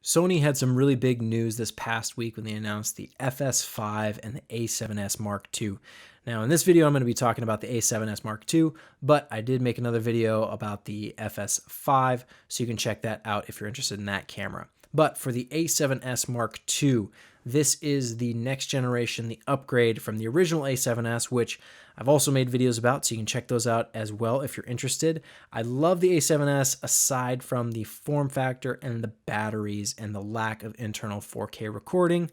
Sony had some really big news this past week when they announced the FS5 and the A7S Mark II. Now, in this video, I'm going to be talking about the A7S Mark II, but I did make another video about the FS5, so you can check that out if you're interested in that camera. But for the A7S Mark II, this is the next generation, the upgrade from the original A7S, which I've also made videos about, so you can check those out as well if you're interested. I love the A7S aside from the form factor and the batteries and the lack of internal 4K recording.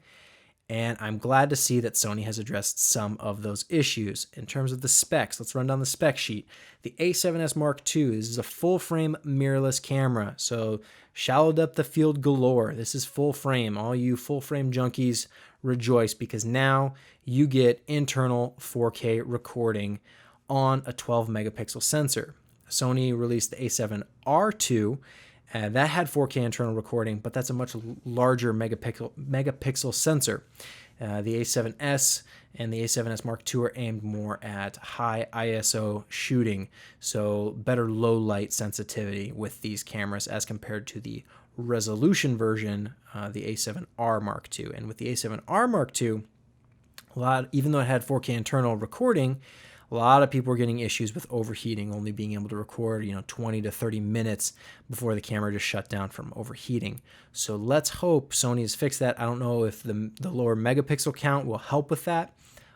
And I'm glad to see that Sony has addressed some of those issues. In terms of the specs, let's run down the spec sheet. The A7S Mark II, this is a full frame mirrorless camera. So shallow depth of field galore. This is full frame. All you full frame junkies rejoice because now you get internal 4K recording on a 12 megapixel sensor. Sony released the A7R2, and that had 4K internal recording, but that's a much larger megapixel sensor. The A7S and the A7S Mark II are aimed more at high ISO shooting, so better low light sensitivity with these cameras as compared to the resolution version, the A7R Mark II. And with the A7R Mark II, even though it had 4K internal recording, a lot of people were getting issues with overheating, only being able to record, 20 to 30 minutes before the camera just shut down from overheating. So let's hope Sony has fixed that. I don't know if the lower megapixel count will help with that,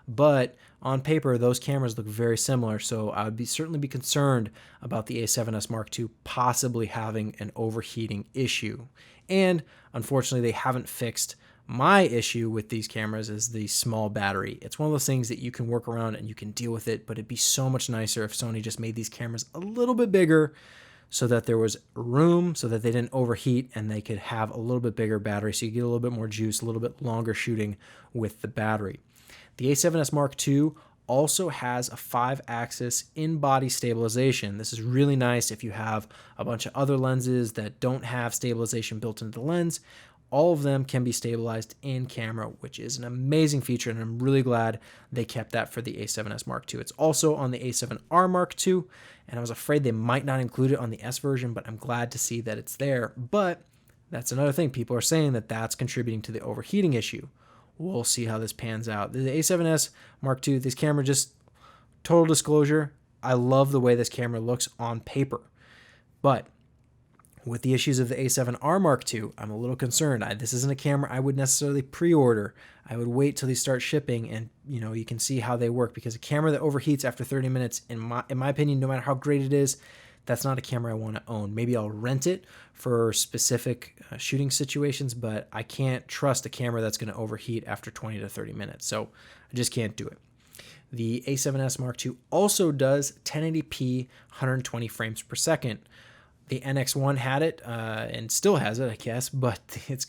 but on paper, those cameras look very similar. So I would certainly be concerned about the A7S Mark II possibly having an overheating issue. And unfortunately, they haven't fixed my issue with these cameras is the small battery. It's one of those things that you can work around and you can deal with it, but it'd be so much nicer if Sony just made these cameras a little bit bigger so that there was room so that they didn't overheat and they could have a little bit bigger battery so you get a little bit more juice, a little bit longer shooting with the battery. The A7S Mark II also has a 5-axis in-body stabilization. This is really nice if you have a bunch of other lenses that don't have stabilization built into the lens. All of them can be stabilized in camera, which is an amazing feature, and I'm really glad they kept that for the A7S Mark II. It's also on the A7R Mark II, and I was afraid they might not include it on the S version, but I'm glad to see that it's there. But that's another thing. People are saying that that's contributing to the overheating issue. We'll see how this pans out. The A7S Mark II, this camera, just total disclosure, I love the way this camera looks on paper. But with the issues of the A7R Mark II, I'm a little concerned. This isn't a camera I would necessarily pre-order. I would wait till they start shipping and, you can see how they work, because a camera that overheats after 30 minutes, in my opinion, no matter how great it is, that's not a camera I want to own. Maybe I'll rent it for specific shooting situations, but I can't trust a camera that's going to overheat after 20 to 30 minutes. So I just can't do it. The A7S Mark II also does 1080p 120 frames per second. The NX1 had it and still has it, I guess, but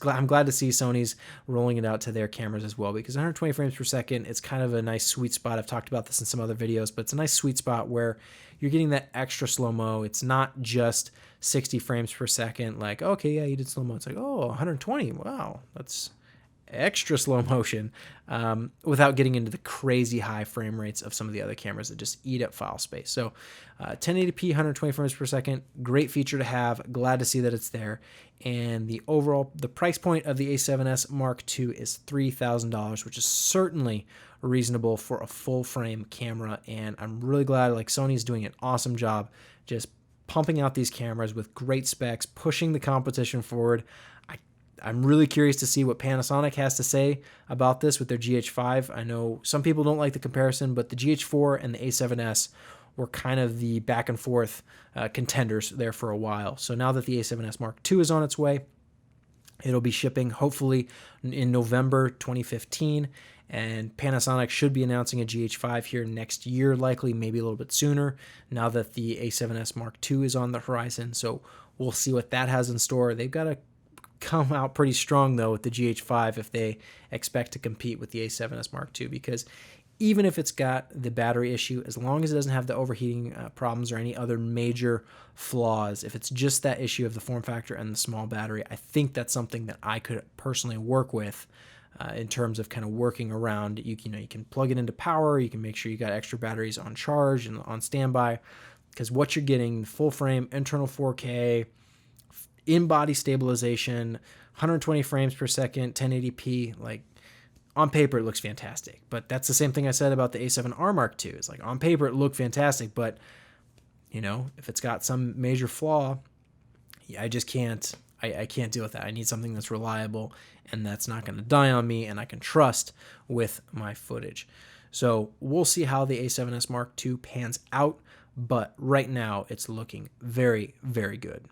I'm glad to see Sony's rolling it out to their cameras as well, because 120 frames per second, it's kind of a nice sweet spot. I've talked about this in some other videos, but it's a nice sweet spot where you're getting that extra slow-mo. It's not just 60 frames per second, like, okay, yeah, you did slow-mo. It's like, oh, 120, wow, that's extra slow motion, without getting into the crazy high frame rates of some of the other cameras that just eat up file space. So 1080p 120 frames per second, great feature to have. Glad to see that it's there. And the price point of the A7S Mark II is $3,000, which is certainly reasonable for a full frame camera. And I'm really glad, Sony's doing an awesome job just pumping out these cameras with great specs, pushing the competition forward. I'm really curious to see what Panasonic has to say about this with their GH5. I know some people don't like the comparison, but the GH4 and the A7S were kind of the back and forth contenders there for a while. So now that the A7S Mark II is on its way, it'll be shipping hopefully in November 2015, and Panasonic should be announcing a GH5 here next year, likely maybe a little bit sooner, now that the A7S Mark II is on the horizon. So we'll see what that has in store. They've got to come out pretty strong, though, with the GH5 if they expect to compete with the A7S Mark II, because even if it's got the battery issue, as long as it doesn't have the overheating problems or any other major flaws, if it's just that issue of the form factor and the small battery, I think that's something that I could personally work with in terms of kind of working around. You can plug it into power, you can make sure you got extra batteries on charge and on standby, because what you're getting, full frame, internal 4K, in-body stabilization, 120 frames per second, 1080p, like on paper it looks fantastic. But that's the same thing I said about the A7R Mark II. It's like on paper it looked fantastic, but you know, if it's got some major flaw, I just can't. I can't deal with that. I need something that's reliable and that's not going to die on me and I can trust with my footage. So we'll see how the A7S Mark II pans out, but right now it's looking very, very good.